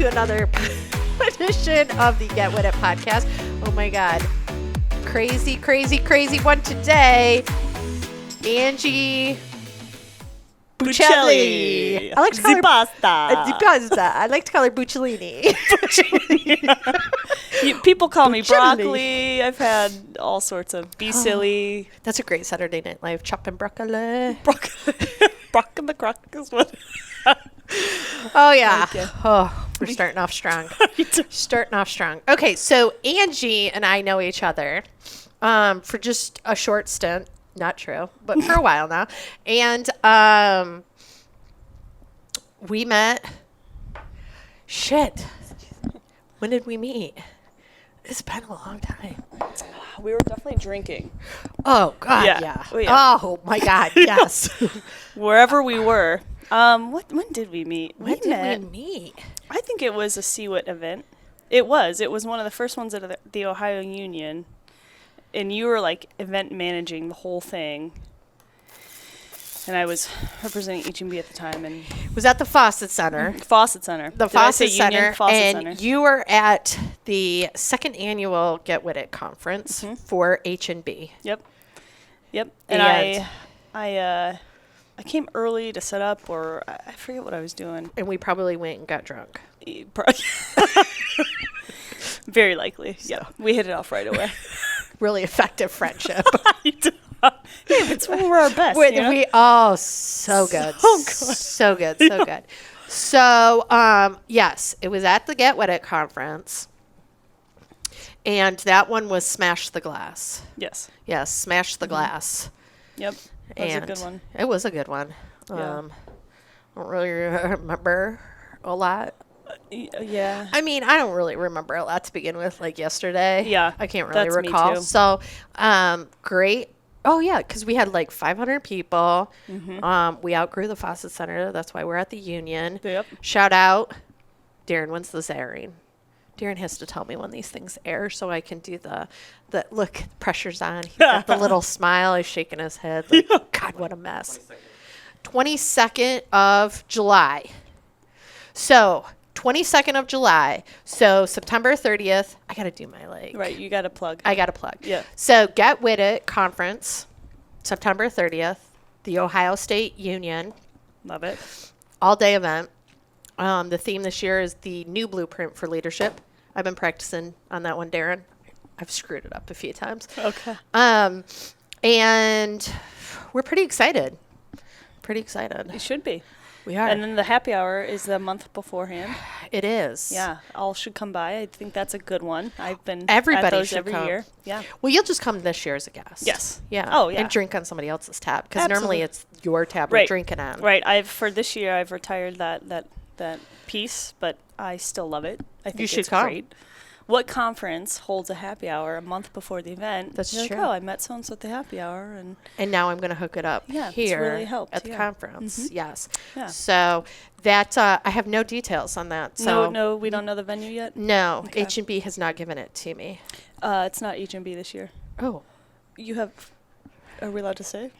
to another edition of the Get With It podcast. Oh my God. Crazy one today. Angie Buccilli. I like to call her pasta. I like to call her Buccilini. People call me broccoli. I've had all sorts of Buccilli. That's a great Saturday Night Live. Chopping broccoli. Broccoli is what. Oh, yeah. Okay. Oh, we're starting off strong. Okay, so Angie and I know each other for just a short stint. Not true, but for a while now. And we met. Shit. When did we meet? It's been a long time. We were definitely drinking. Oh, God, yeah. Oh, my God, yes. Wherever we were. When did we meet? When did we meet? I think it was a CWIT event. It was one of the first ones at the Ohio Union. And you were like event managing the whole thing. And I was representing H&B at the time. And it was at the Fawcett Center. The Fawcett Center. And you were at the second annual Get With It conference for H&B. Yep. And I came early to set up, or I forget what I was doing. And we probably went and got drunk. Very likely. So. Yeah. We hit it off right away. Really effective friendship. It's when we're our best. So good. So, yes, it was at the Get With It conference. And that one was Smash the Glass. Yes, Smash the Glass. Yep. That was a good one. It was a good one. Yeah. I don't really remember a lot. Yeah. I mean, I don't really remember a lot to begin with, like yesterday. Yeah. I can't really That's recall. Me too. So, great. Oh, yeah, because we had like 500 people. We outgrew the Fawcett Center. That's why we're at the Union. Yep. Shout out. Darren, when's this airing? Darren has to tell me when these things air so I can do the look, the pressure's on. He's got the little smile. He's shaking his head. Like, God, what a mess. 22nd of July. So, 22nd of July. So, September 30th. I got to do my like. Right, you got to plug. I got to plug. Yeah. So, Get With It conference, September 30th. The Ohio State Union. Love it. All-day event. The theme this year is the new blueprint for leadership. I've been practicing on that one, Darren. I've screwed it up a few times. Okay. And we're pretty excited. You should be. We are. And then the happy hour is the month beforehand. It is. Yeah. All should come by. I think that's a good one. I've been Everybody at those should every come. year. Yeah. Well, you'll just come this year as a guest. Yes. Yeah. Oh, yeah. And drink on somebody else's tab. Because Absolutely. normally it's your tab we're drinking on. Right. For this year, I've retired that piece, but I still love it. I think you should it's come. Great. What conference holds a happy hour a month before the event? That's You're true. Like, I met so-and-so at the happy hour. And now I'm going to hook it up here it's really helped, at the conference. Yes. Yeah. So that I have no details on that. So no, we don't know the venue yet? No. Okay. H&B has not given it to me. It's not H&B this year. Oh. Are we allowed to say?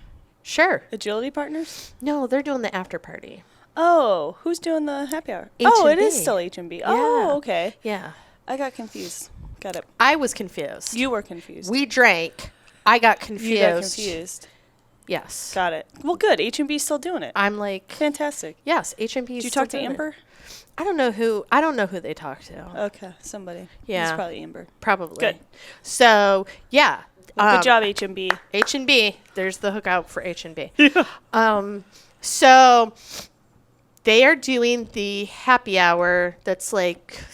Sure. Agility Partners? No, they're doing the after party. Oh, who's doing the happy hour? H&B. Oh, it is still H&B. Oh, okay. Yeah. I got confused. Got it. I was confused. You were confused. We drank. I got confused. You got confused. Yes. Got it. Well, good. H&B's still doing it. I'm like, fantastic. yes, H&B. Did you talk to Amber? I don't know who they talked to. Okay, somebody. Yeah. It's probably Amber. Probably. Good. So, yeah. Well, good job, H&B. H&B. There's the hookup for H&B. So they are doing the happy hour that's like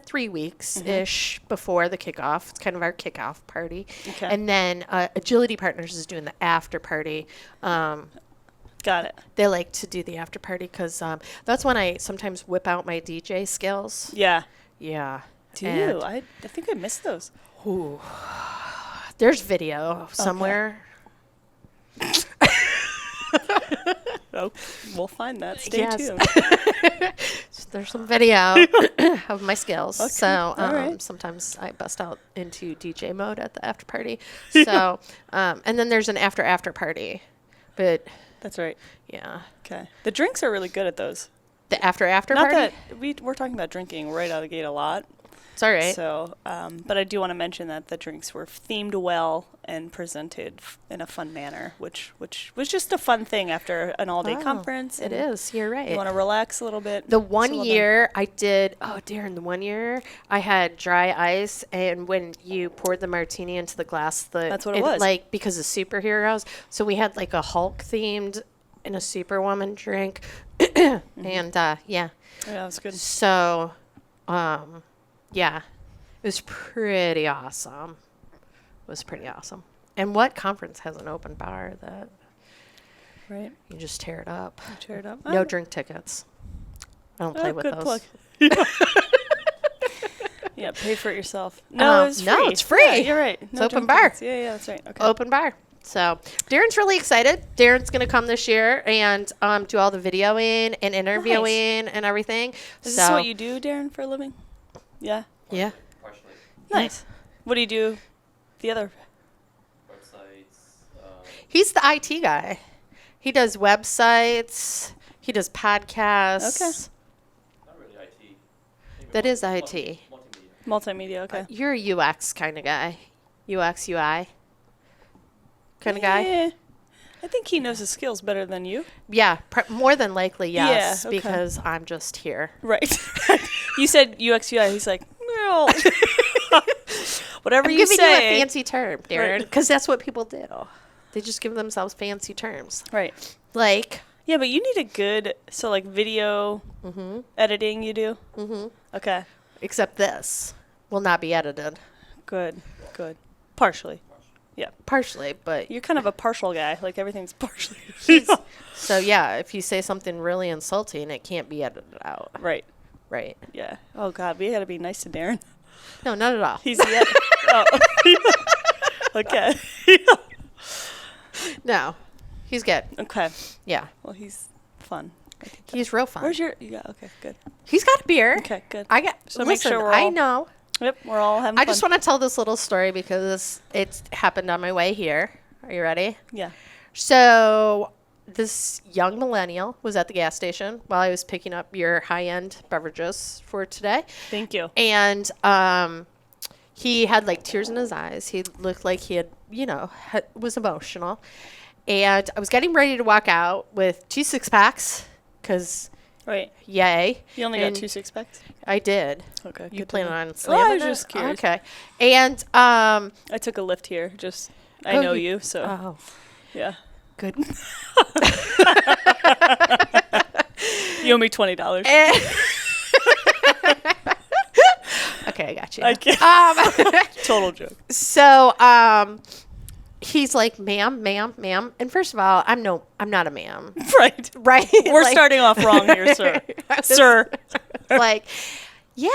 3 weeks-ish before the kickoff. It's kind of our kickoff party. Okay. And then Agility Partners is doing the after party. Got it. They like to do the after party because that's when I sometimes whip out my DJ skills. Yeah. Yeah. Do you? I think I missed those. Ooh. There's video somewhere. Oh, we'll find that. Stay tuned. There's some video of my skills. Okay. So sometimes I bust out into DJ mode at the after party. So and then there's an after party. But that's right. Yeah. Okay. The drinks are really good at those. The after Not party? that we're talking about drinking right out of the gate a lot. It's all right. So, but I do want to mention that the drinks were themed well and presented in a fun manner, which was just a fun thing after an all-day conference. It is. You're right. You want to relax a little bit. The one year I did, Darren, the one year I had dry ice, and when you poured the martini into the glass, That's what it was. Like, because of superheroes. So we had like a Hulk themed and a Superwoman drink. And yeah. Yeah, that was good. So, yeah, it was pretty awesome. It was pretty awesome. And what conference has an open bar that Right. you just tear it up? Tear it up. No drink tickets. I don't play with good those. plug. Yeah, pay for it yourself. No, it's free. No, it's free. Yeah, you're right. It's No open drink bar. tickets. Yeah, that's right. Okay. Open bar. So Darren's really excited. Darren's going to come this year and do all the videoing and interviewing and everything. Is this what you do, Darren, for a living? Yeah. Yeah. Partially. Nice. What do you do? The other. Websites. He's the IT guy. He does websites. He does podcasts. Okay. Not really IT. Maybe That is IT. Multimedia. Multimedia. Okay. You're a UX kind of guy. UX, UI kind of guy. Yeah. I think he knows his skills better than you. Yeah, more than likely, yes, Yeah, okay. because I'm just here. Right. You said UX UI. He's like, no. Whatever I'm you giving say. you a fancy term, Darren, because that's what people do. They just give themselves fancy terms. Right. Like, Yeah, but you need a good, so like video editing you do? mm-hmm. Okay. Except this will not be edited. Good. Good. Partially. Partially, but You're kind of a partial guy. Like everything's partially. so yeah, if you say something really insulting, it can't be edited out. Right. Right. Yeah. Oh, God. We got to be nice to Darren. No, not at all. He's the Oh. Okay. No, he's good. Okay. Yeah, Well, he's fun. he's real fun. Where's your... Yeah, okay, good. He's got a beer. Okay, good. I got. So make listen, sure we're I all- know. Yep, we're all having I fun. just want to tell this little story because it happened on my way here. Are you ready? Yeah. So this young millennial was at the gas station while I was picking up your high-end beverages for today. Thank you. And he had like tears in his eyes. He looked like he had, was emotional. And I was getting ready to walk out with 2 six-packs because, Right. yay. You only And got 2 six-packs? I did. Okay. You good to plan know. on Oh, slamming I was it? just curious. Okay. And, I took a lift here. Just... I Oh, know you- you, so... oh, Yeah. good. You owe me $20. Okay, I got you. I can't. Total joke. So, he's like, ma'am. And first of all, I'm not a ma'am. Right. Right? We're Like- starting off wrong here, sir. Sir. like, yeah.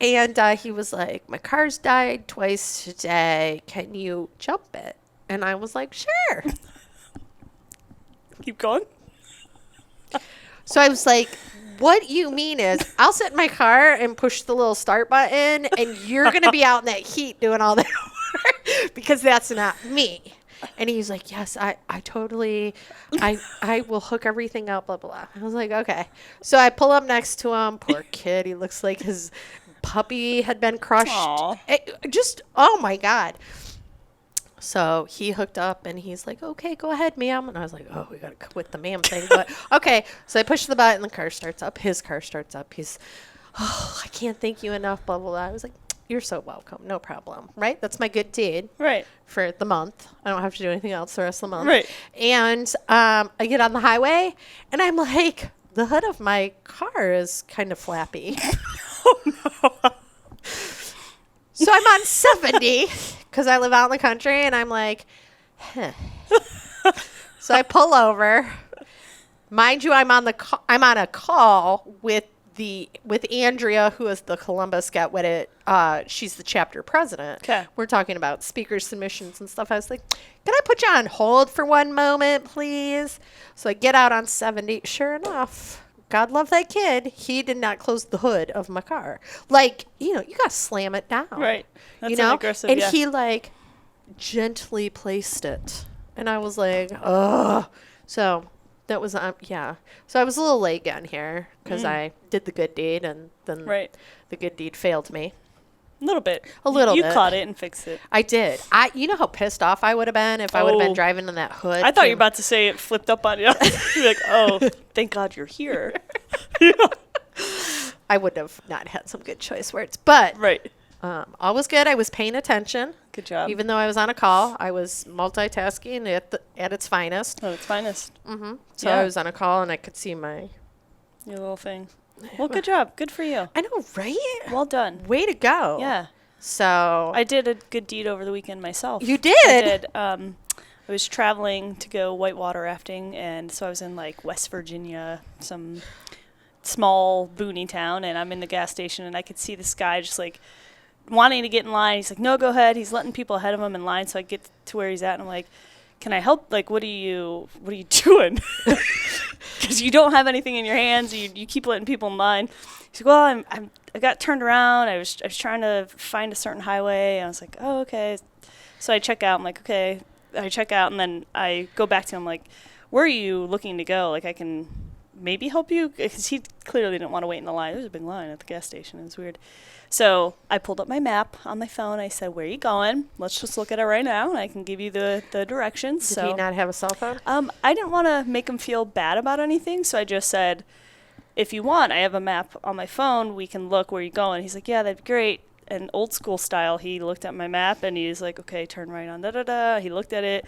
And he was like, my car's died twice today. Can you jump it? And I was like, sure. Keep going. So I was like, what you mean is I'll sit in my car and push the little start button and you're going to be out in that heat doing all that work because that's not me. And he's like, yes, I totally, I will hook everything up, blah, blah, blah. I was like, okay. So I pull up next to him. Poor kid. He looks like his puppy had been crushed. Aw. Oh my God. So he hooked up and he's like, okay, go ahead, ma'am. And I was like, oh, we got to quit the ma'am thing. But okay. So I push the button, the car starts up. His car starts up. He's, I can't thank you enough, blah, blah, blah. I was like, you're so welcome. No problem. Right? That's my good deed Right. for the month. I don't have to do anything else the rest of the month. Right. And I get on the highway and I'm like, the hood of my car is kind of flappy. So I'm on 70 because I live out in the country, and I'm like, huh. So I pull over. Mind you, I'm on a call with Andrea, who is the Columbus Get With It. She's the chapter president. Okay. We're talking about speaker submissions and stuff. I was like, can I put you on hold for one moment, please? So I get out on 70. Sure enough, God love that kid. He did not close the hood of my car. Like, you got to slam it down. Right. That's you know? an aggressive, And yeah. he like gently placed it. And I was like, ugh. So That was yeah. So I was a little late getting here because I did the good deed, and then Right. the good deed failed me. A little bit. A little You bit. caught it and fixed it. I did. You know how pissed off I would have been if I would have been Oh. driving in that hood. I thought you were about to say it flipped up on you. You're like, oh, thank God you're here. I would have not had some good choice words, but Right. all was good. I was paying attention, Good job. even though I was on a call. I was multitasking at its finest. Oh, it's finest. So Yeah. I was on a call and I could see my. Your little thing. Well, good job. Good for you. I know, right? Well done. Way to go. Yeah. So I did a good deed over the weekend myself. You did? I did. I was traveling to go whitewater rafting, and so I was in like West Virginia, some small boony town, and I'm in the gas station, and I could see this guy just like wanting to get in line. He's like, "No, go ahead." He's letting people ahead of him in line, so I get to where he's at, and I'm like, "Can I help? Like, what are you doing? Because you don't have anything in your hands. You keep letting people in line." He's like, "Well, I got turned around. I was trying to find a certain highway." And I was like, "Oh, okay." So I check out. I'm like, "Okay." I check out, and then I go back to him like, "Where are you looking to go? Like, I can maybe help you?" Because he clearly didn't want to wait in the line. There was a big line at the gas station. It was weird. So I pulled up my map on my phone. I said, "Where are you going? Let's just look at it right now, and I can give you the directions." did he not have a cell phone? I didn't want to make him feel bad about anything, so I just said, "If you want, I have a map on my phone. We can look where you're going." He's like, "Yeah, that'd be great." And old school style, he looked at my map and he was like, "Okay, turn right on da-da-da." He looked at it.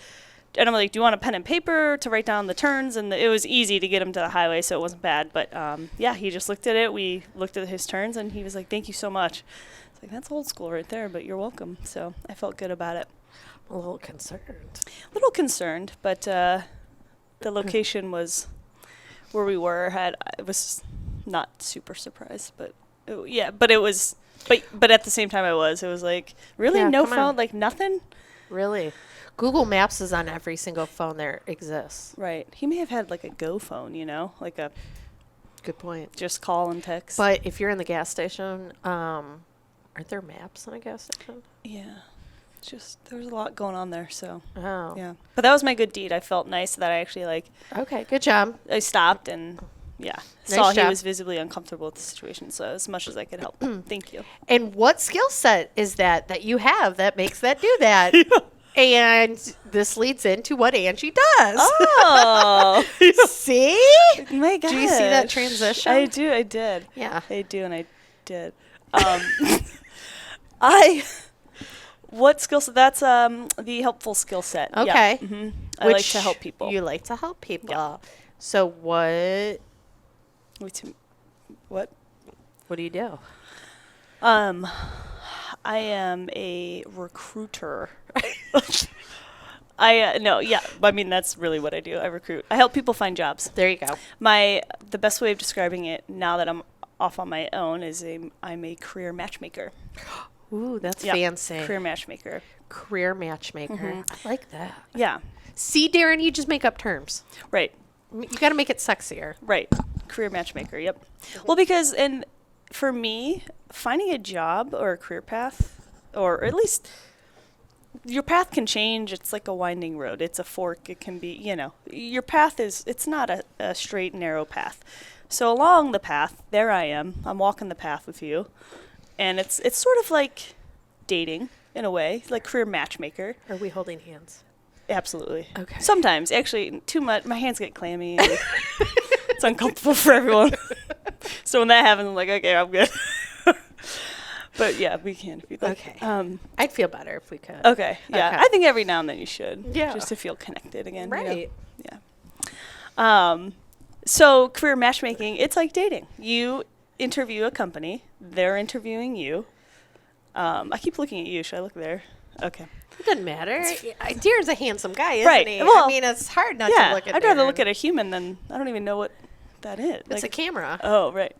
And I'm like, "Do you want a pen and paper to write down the turns?" And it was easy to get him to the highway, so it wasn't bad. But yeah, he just looked at it. We looked at his turns, and he was like, "Thank you so much." It's like, that's old school right there, but you're welcome. So I felt good about it. A little concerned. A little concerned, but the location was where we were. I was not super surprised, but it was. But at the same time, it was like, really? Yeah, No come on. phone? Like, nothing? Really? Google Maps is on every single phone there exists. Right. He may have had, like, a Go phone, like a Good point. just call and text. But if you're in the gas station, aren't there maps on a gas station? Yeah. Just, there was a lot going on there, so, Oh. yeah. But that was my good deed. I felt nice that I actually, like, Okay, good job. I stopped and, yeah, Nice saw he job. was visibly uncomfortable with the situation, so as much as I could help. Thank you. And what skill set is that you have that makes that do that? And this leads into what Angie does. Oh! See? My gosh. Do you see that transition? I do. I did. Yeah. I do, and I did. What skill set? That's the helpful skill set. Yeah. Okay. I like to help people. You like to help people. Yeah. So what What? do you do? I am a recruiter. I mean, that's really what I do. I recruit. I help people find jobs. There you go. The best way of describing it now that I'm off on my own is I'm a career matchmaker. Ooh, that's Yep. fancy. Career matchmaker. Career matchmaker. I like that. Yeah. See, Darren, you just make up terms. Right. You got to make it sexier. Right. Career matchmaker. Yep. Well, because for me, finding a job or a career path, or at least your path can change. It's like a winding road. It's a fork. It can be, your path it's not a straight, narrow path. So along the path, there I am. I'm walking the path with you. And it's sort of like dating in a way, like career matchmaker. Are we holding hands? Absolutely. Okay. Sometimes, actually, too much. My hands get clammy. And it's uncomfortable for everyone. So when that happens, I'm like, okay, I'm good. But yeah, we can if you'd like. Okay. I'd feel better if we could. Okay. Yeah. Okay. I think every now and then you should. Yeah. Just to feel connected again. Right. Yeah. So career matchmaking, it's like dating. You interview a company. They're interviewing you. I keep looking at you. Should I look there? Okay. It doesn't matter. Darren's a handsome guy, isn't Right. he? Well, I mean, it's hard not Yeah. to look at I'd rather Darren. look at a human than I don't even know what that is. It's a camera. Oh, right.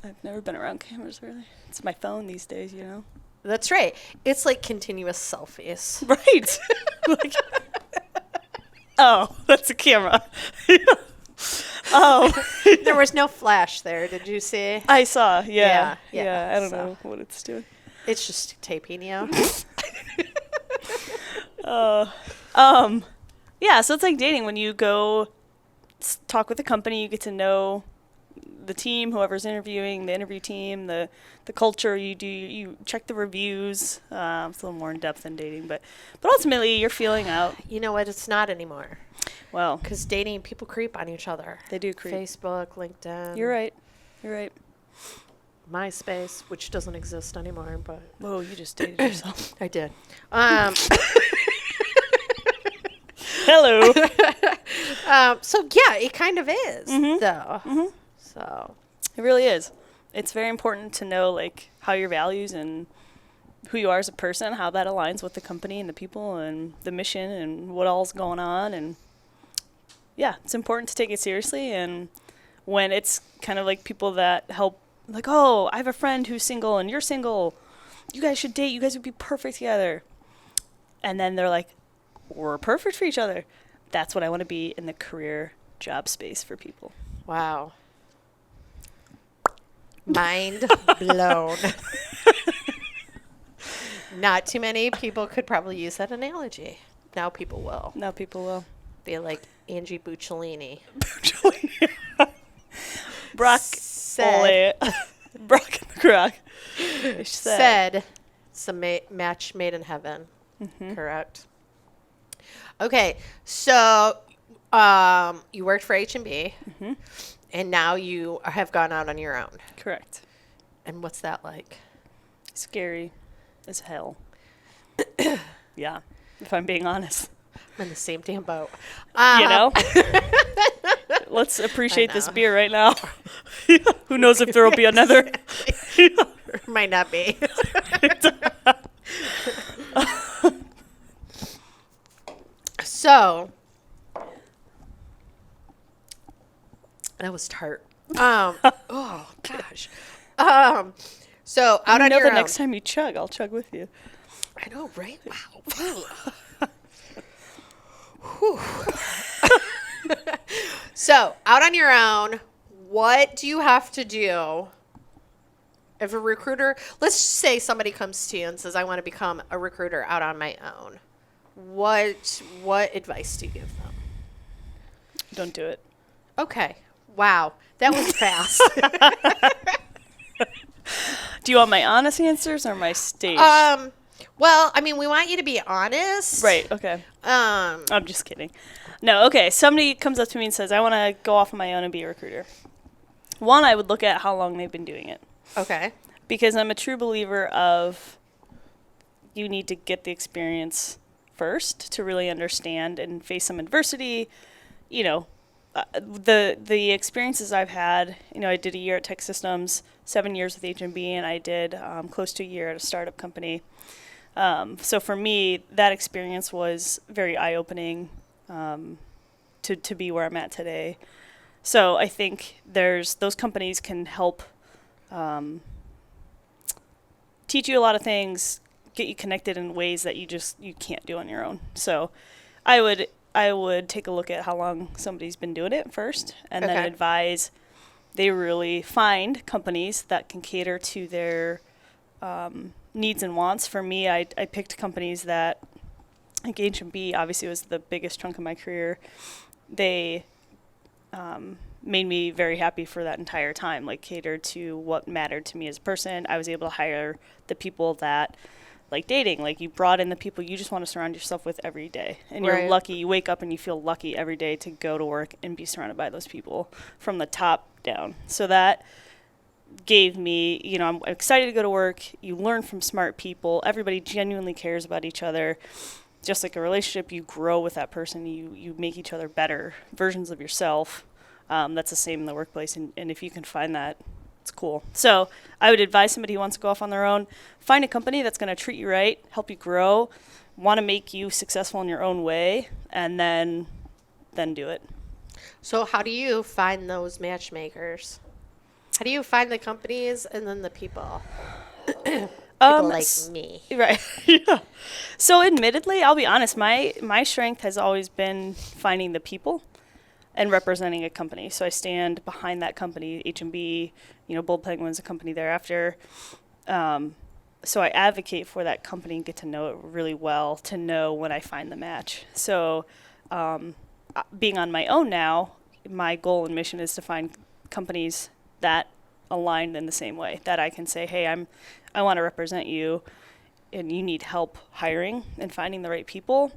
I've never been around cameras, really. It's my phone these days, That's right. It's like continuous selfies. Right. Like, oh, that's a camera. Oh. There was no flash there. Did you see? I saw, yeah. Yeah, I don't so. know what it's doing. It's just taping you. Yeah, so it's like dating when you go talk with the company. You get to know the team, whoever's interviewing, the interview team, the culture. You check the reviews. It's a little more in depth than dating, but ultimately you're feeling out. You know what? It's not anymore. Well, Because dating, people creep on each other. they do creep. Facebook, LinkedIn. You're right. MySpace, which doesn't exist anymore, but Whoa, you just dated yourself. I did. Hello. So yeah, it kind of is, though. So It really is. It's very important to know like how your values and who you are as a person, how that aligns with the company and the people and the mission and what all's going on. And yeah, it's important to take it seriously. And when it's kind of like people that help, like, oh, I have a friend who's single and you're single, you guys should date, you guys would be perfect together. And then they're like, we're perfect for each other. That's what I want to be in the career job space for people. wow, mind blown. Not too many people could probably use that analogy. Now people will. Now people will. Be like Angie Buccilli. Brock Said, Brock and the Croc. said it's a match made in heaven. Correct. Okay, so you worked for H&B, and now you have gone out on your own. Correct. And what's that like? Scary as hell. Yeah, if I'm being honest. I'm in the same damn boat. You know? Let's appreciate this know. beer right now. Who knows if there will be another? Might not be. So, that was tart. Oh gosh. So out on know your the own. next time you chug, I'll chug with you. I know, right? Wow. Whew. So out on your own, what do you have to do? If a recruiter, let's say somebody comes to you and says, I want to become a recruiter out on my own. What advice do you give them? Don't do it. Okay. Wow. That was fast. Do you want my honest answers or my stage? Well, I mean, we want you to be honest. Right, okay. I'm just kidding. No, okay. Somebody comes up to me and says, I want to go off on my own and be a recruiter. One, I would look at how long they've been doing it. Okay. Because I'm a true believer of you need to get the experience first to really understand and face some adversity. You know, the experiences I've had, you know, I did a year at Tech Systems, 7 years with H&B, and I did close to a year at a startup company. So for me, that experience was very eye-opening to be where I'm at today. So I think those companies can help teach you a lot of things, get you connected in ways that you can't do on your own. So I would take a look at how long somebody's been doing it first, and then advise they really find companies that can cater to their needs and wants. For me, I picked companies that, like H&B obviously was the biggest chunk of my career. They made me very happy for that entire time, like catered to what mattered to me as a person. I was able to hire the people that, like dating, like you brought in the people you just want to surround yourself with every day. And you're lucky, you wake up and you feel lucky every day to go to work and be surrounded by those people from the top down. So that gave me, you know, I'm excited to go to work. You learn from smart people. Everybody genuinely cares about each other. Just like a relationship, you grow with that person. You make each other better versions of yourself. That's the same in the workplace. And if you can find that, it's cool. So I would advise somebody who wants to go off on their own, find a company that's going to treat you right, help you grow, want to make you successful in your own way, and then do it. So how do you find those matchmakers? How do you find the companies and then the people? People like me. Right. Yeah. So admittedly, I'll be honest, my strength has always been finding the people and representing a company. So I stand behind that company, H&B, you know, Bold Penguin's a company thereafter. So I advocate for that company and get to know it really well to know when I find the match. So being on my own now, my goal and mission is to find companies that align in the same way, that I can say, hey, I want to represent you, and you need help hiring and finding the right people.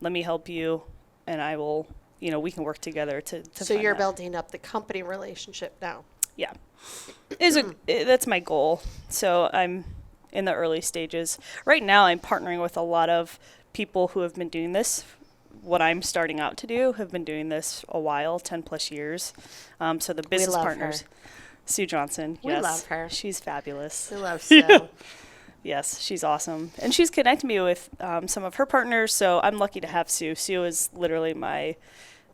Let me help you, and I will, we can work together to So find you're that. building up the company relationship now. Yeah. That's my goal. So I'm in the early stages. Right now I'm partnering with a lot of people who have been doing this. What I'm starting out to do have been doing this a while, 10 plus years. So the business love partners, her. Sue Johnson. We yes, love her. She's fabulous. I love Sue. Yes, she's awesome. And she's connected me with some of her partners. So I'm lucky to have Sue. Sue is literally my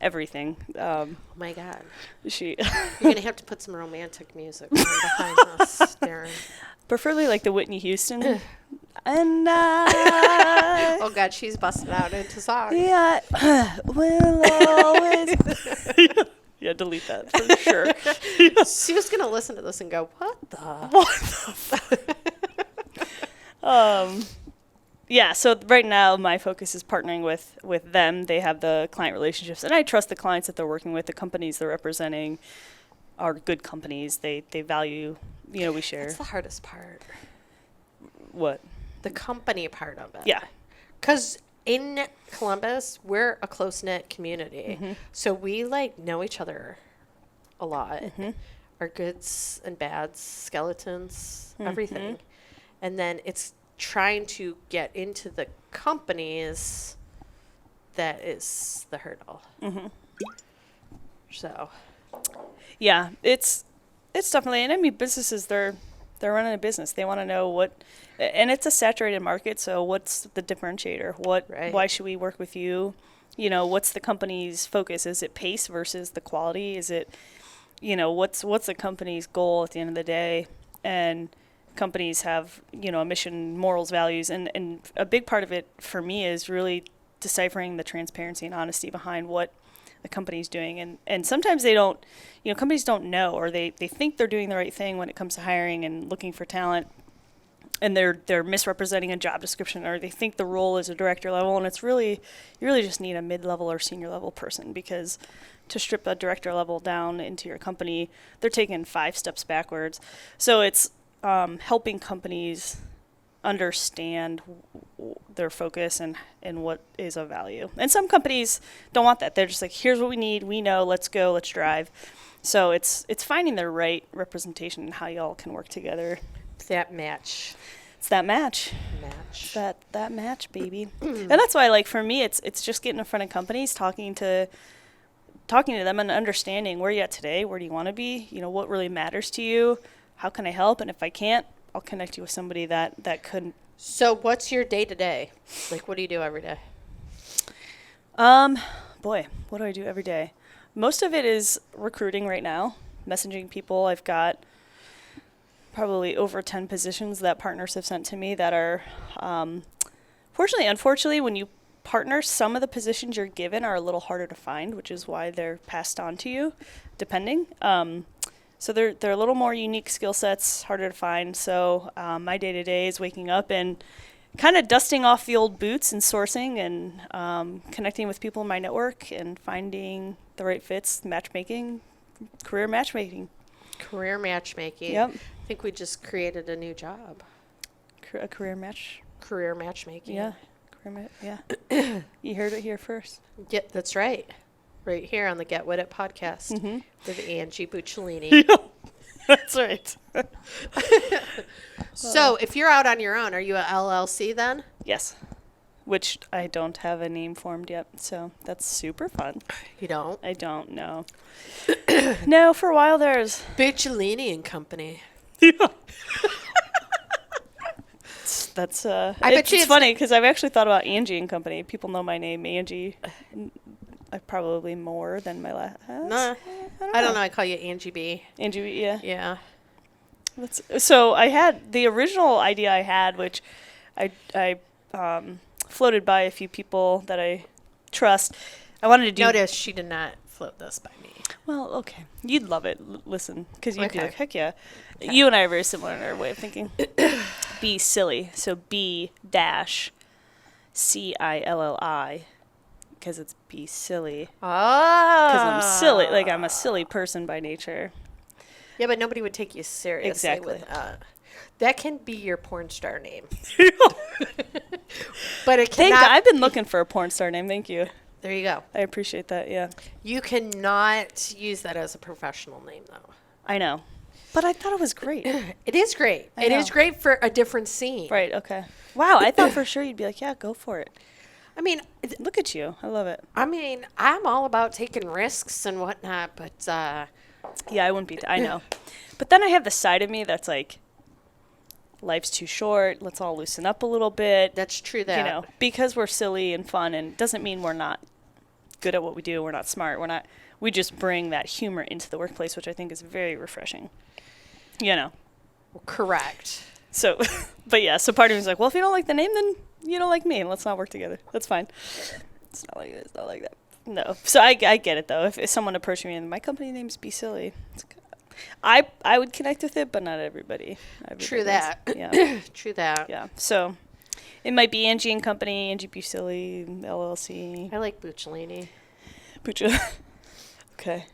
everything. Oh my God. She You're going to have to put some romantic music on behind us, Darren. preferably like the Whitney Houston. And I Oh God, she's busting out into song. yeah, will always. Yeah, delete that for sure. She was going to listen to this and go, what the? Yeah, so right now my focus is partnering with them. They have the client relationships, and I trust the clients that they're working with. The companies they're representing are good companies. They value, we share. That's the hardest part. What? The company part of it. Yeah. Because in Columbus, we're a close-knit community. Mm-hmm. So we, know each other a lot. Mm-hmm. Our goods and bads, skeletons, everything. And then it's trying to get into the companies that is the hurdle. Mm-hmm. So. Yeah, it's definitely, and I mean, businesses, they're running a business. They want to know what, and it's a saturated market, so what's the differentiator? Why should we work with you? What's the company's focus? Is it pace versus the quality? Is it, what's the company's goal at the end of the day? And companies have, a mission, morals, values, and a big part of it for me is really deciphering the transparency and honesty behind what the company's doing. And sometimes they don't, companies don't know, or they think they're doing the right thing when it comes to hiring and looking for talent, and they're misrepresenting a job description, or they think the role is a director level, and it's really, you really just need a mid-level or senior level person, because to strip a director level down into your company, they're taking 5 steps backwards. So it's helping companies understand their focus and what is of value. And some companies don't want that. They're just like, here's what we need. We know. Let's go. Let's drive. So it's finding the right representation and how y'all can work together. That match. It's that match. That match, baby. And that's why, for me, it's just getting in front of companies, talking to them and understanding where you're at today. Where do you want to be? What really matters to you? How can I help? And if I can't, I'll connect you with somebody that could. So what's your day-to-day? What do you do every day? Boy, what do I do every day? Most of it is recruiting right now, messaging people. I've got probably over 10 positions that partners have sent to me that are, unfortunately, when you partner, some of the positions you're given are a little harder to find, which is why they're passed on to you, depending. So they're a little more unique skill sets, harder to find. So my day-to-day is waking up and kind of dusting off the old boots and sourcing and connecting with people in my network and finding the right fits, career matchmaking. Career matchmaking. Yep. I think we just created a new job. A career match. Career matchmaking. Yeah. Yeah. You heard it here first. Yeah, that's right. Right here on the Get With It podcast with Angie Buccilli. Yeah, that's right. So if you're out on your own, are you a LLC then? Yes. Which I don't have a name formed yet, so that's super fun. You don't? I don't know. No, for a while there's... Buccilli and Company. Yeah. That's it's funny because I've actually thought about Angie and Company. People know my name, Angie. Probably more than my last. Nah, I don't know. I call you Angie B. Angie, yeah. Yeah. So I had the original idea I had, which I floated by a few people that I trust. I wanted to do. Notice she did not float this by me. Well, okay. You'd love it. Listen, because you'd be Okay. like, heck yeah. Okay. You and I are very similar in our way of thinking. Be silly. So B-CILLI. because it's be silly. Oh. Because I'm silly. Like, I'm a silly person by nature. Yeah, but nobody would take you seriously Exactly. with that. That can be your porn star name. But it Thank cannot. God. I've been looking for a porn star name. Thank you. There you go. I appreciate that. Yeah. You cannot use that as a professional name, though. I know. But I thought it was great. It is great. I It is know. great for a different scene. Right. Okay. Wow. I thought for sure you'd be like, yeah, go for it. I mean, Look at you. I love it. I'm all about taking risks and whatnot, but Yeah, I wouldn't be. I know. But then I have the side of me that's like, life's too short. Let's all loosen up a little bit. that's true. That You know, because we're silly and fun, and doesn't mean we're not good at what we do. We're not smart. We're not. We just bring that humor into the workplace, which I think is very refreshing. You know. correct. So, but yeah. So part of me is like, well, if you don't like the name, then you don't like me, and let's not work together. That's fine. It's not like it. It's not like that. No. So I get it though. If someone approached me and my company name's Be Silly, I would connect with it, but not everybody. True that. Yeah. True that. Yeah. So it might be Angie and Company, Angie Buccilli, LLC. I like Buccilli. Pucha. Okay.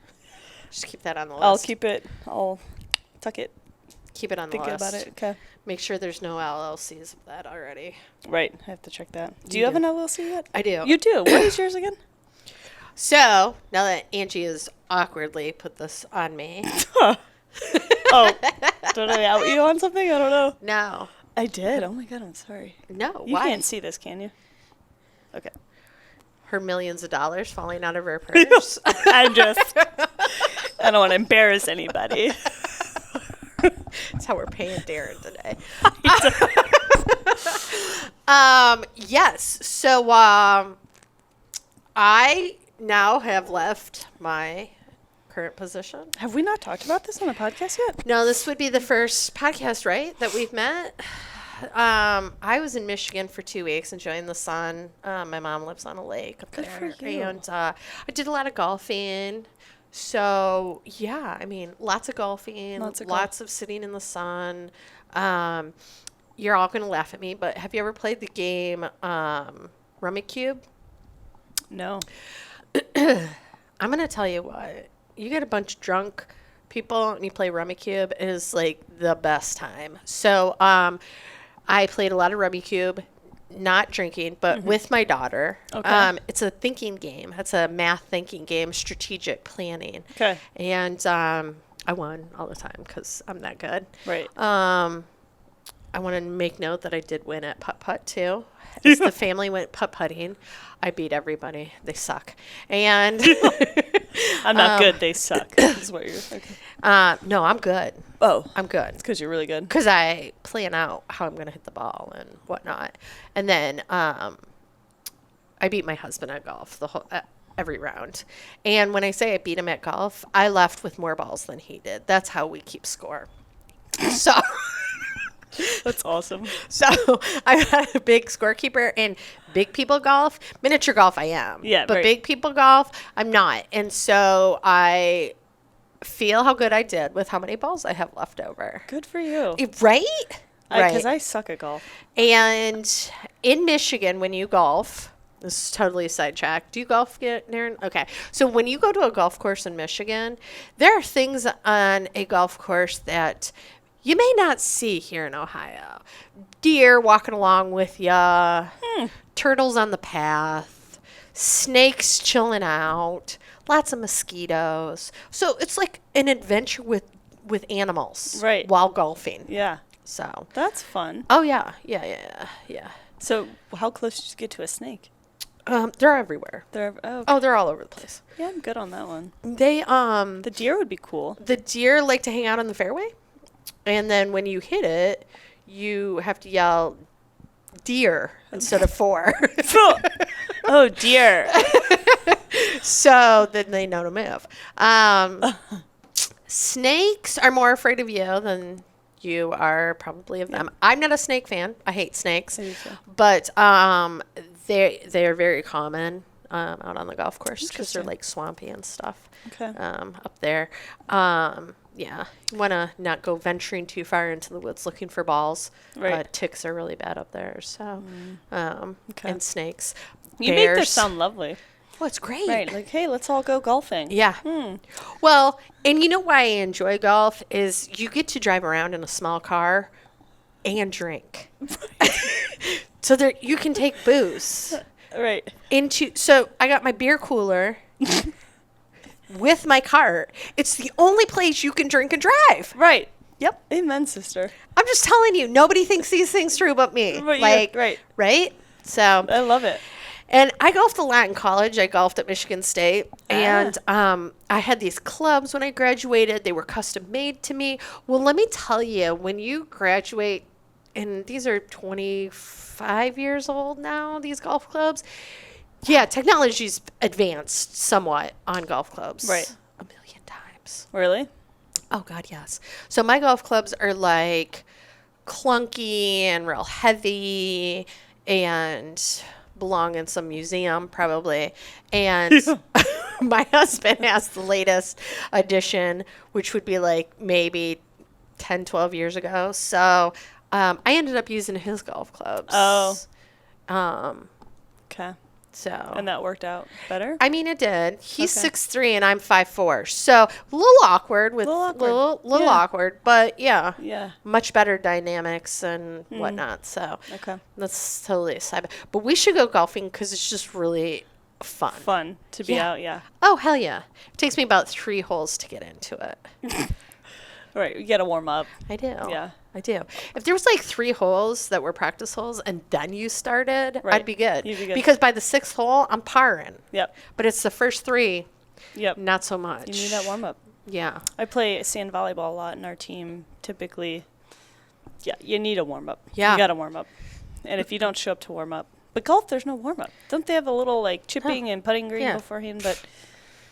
Just keep that on the list. I'll keep it. I'll tuck it. Keep it on the Think list. about it. Okay. Make sure there's no LLCs of that already. Right. I have to check that. Do You you have do. an LLC yet? I do. You do. What is yours again? So now that Angie has awkwardly put this on me, Oh, did I out you on something? I don't know. no, I did. Oh my God, I'm sorry. no, You why? can't see this, can you? Okay. Her millions of dollars falling out of her purse. I don't want to embarrass anybody. That's how we're paying Darren today. Yes. So I now have left my current position. Have we not talked about this on the podcast yet? No, this would be the first podcast, right, that we've met. I was in Michigan for 2 weeks enjoying the sun. My mom lives on a lake up Good there. for you. And I did a lot of golfing. So, yeah, I mean, lots of golfing, Lots of sitting in the sun. You're all going to laugh at me, but have you ever played the game Rummy Cube? No. I'm going to tell you what. You get a bunch of drunk people and you play Rummy Cube. It is like the best time. So I played a lot of Rummy Cube, not drinking, but with my daughter. Okay. It's a thinking game. It's a math thinking game, strategic planning. Okay. And I won all the time because I'm that good. Right. I want to make note that I did win at putt-putt too. As the family went putt-putting, I beat everybody. They suck. And I'm not good. They suck. Is what you're. Okay. no, I'm good. Oh, I'm good. it's because you're really good. Because I plan out how I'm going to hit the ball and whatnot. And then I beat my husband at golf every round. And when I say I beat him at golf, I left with more balls than he did. That's how we keep score. So... That's awesome. So I had a big scorekeeper, and big people golf, miniature golf I am. Yeah, but right. big people golf, I'm not. And so I feel how good I did with how many balls I have left over. Good for you. Right? Because I suck at golf. And in Michigan, when you golf, this is totally a sidetrack. Do you golf, Darren? Okay. So when you go to a golf course in Michigan, there are things on a golf course that you may not see here in Ohio. Deer walking along with ya, turtles on the path, snakes chilling out, lots of mosquitoes. So it's like an adventure with animals, Right. while golfing. Yeah. So, That's fun. oh yeah. So how close did you get to a snake? They're everywhere. Oh, They're all over the place. yeah, I'm good on that one. They The deer would be cool. the deer like to hang out on the fairway, and then when you hit it, you have to yell deer instead of 4. Oh, dear. So then they know to move. Snakes are more afraid of you than you are probably of them. I'm not a snake fan. I hate snakes, I do too. but they are very common out on the golf course because they're Interesting. like swampy and stuff. Okay. Up there. Yeah, you want to not go venturing too far into the woods looking for balls. Right. Ticks are really bad up there. So, Okay. and snakes. You make this Bears. sound lovely. Oh, it's great. Right. Like, hey, let's all go golfing. Yeah. Well, and you know why I enjoy golf is you get to drive around in a small car and drink. So there you can take booze Right. into. So I got my beer cooler with my cart. It's the only place you can drink and drive. Right. Yep. Amen, sister. I'm just telling you, nobody thinks these things through but me. But you, like, right. Right? So, I love it. and I golfed a lot in college. I golfed at Michigan State. And I had these clubs when I graduated. They were custom made to me. Well, let me tell you, when you graduate, and these are 25 years old now, these golf clubs. Yeah, technology's advanced somewhat on golf clubs. Right. A million times. Really? Oh, God, yes. So my golf clubs are like clunky and real heavy and belong in some museum probably. And my husband has the latest edition, which would be like maybe 10, 12 years ago. So I ended up using his golf clubs. Oh. Um, Okay. so. And that worked out better? I mean, it did. He's Okay. 6'3" and I'm 5'4", so a little awkward with Little awkward. little Yeah. awkward, but yeah, Yeah. much better dynamics and whatnot. So Okay. that's totally a side. But we should go golfing because it's just really fun. Fun to be Yeah. out, yeah. Oh hell yeah! It takes me about 3 holes to get into it. Right. You got to warm up. I do. Yeah. I do. If there was like 3 holes that were practice holes and then you started, Right. I'd be good. You'd be good. Because by the 6th hole, I'm parring. Yep. But it's the first 3, Yep. not so much. You need that warm up. Yeah. I play sand volleyball a lot in our team. Typically, yeah, you need a warm up. Yeah. You got to warm up. And if you don't show up to warm up, but golf, there's no warm up. Don't they have a little like chipping and putting green Yeah. beforehand? But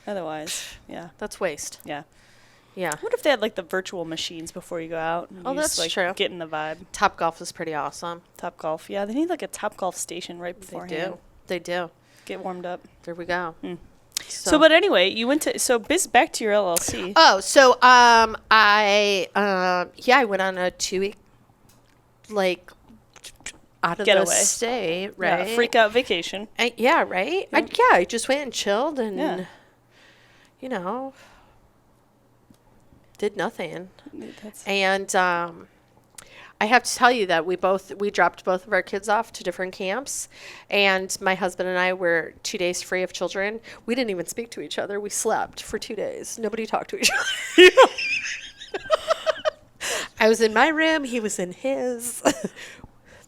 otherwise, yeah, That's waste. yeah. Yeah. I wonder if they had like the virtual machines before you go out. And Oh, you just, that's like, true. Get in the vibe. Top Golf is pretty awesome. Top golf. Yeah, they need like a top golf station right They beforehand. do. They do. Get warmed up. There we go. So, but anyway, you went to back to your LLC. Oh, so I went on a 2-week like out of Getaway. the state, right? Yeah, freak out vacation. Yeah, right. I just went and chilled and Yeah. you know did nothing. That's, And I have to tell you that we dropped both of our kids off to different camps, and my husband and I were 2 days free of children. We didn't even speak to each other. We slept for 2 days. Nobody talked to each other. I was in my room. He was in his.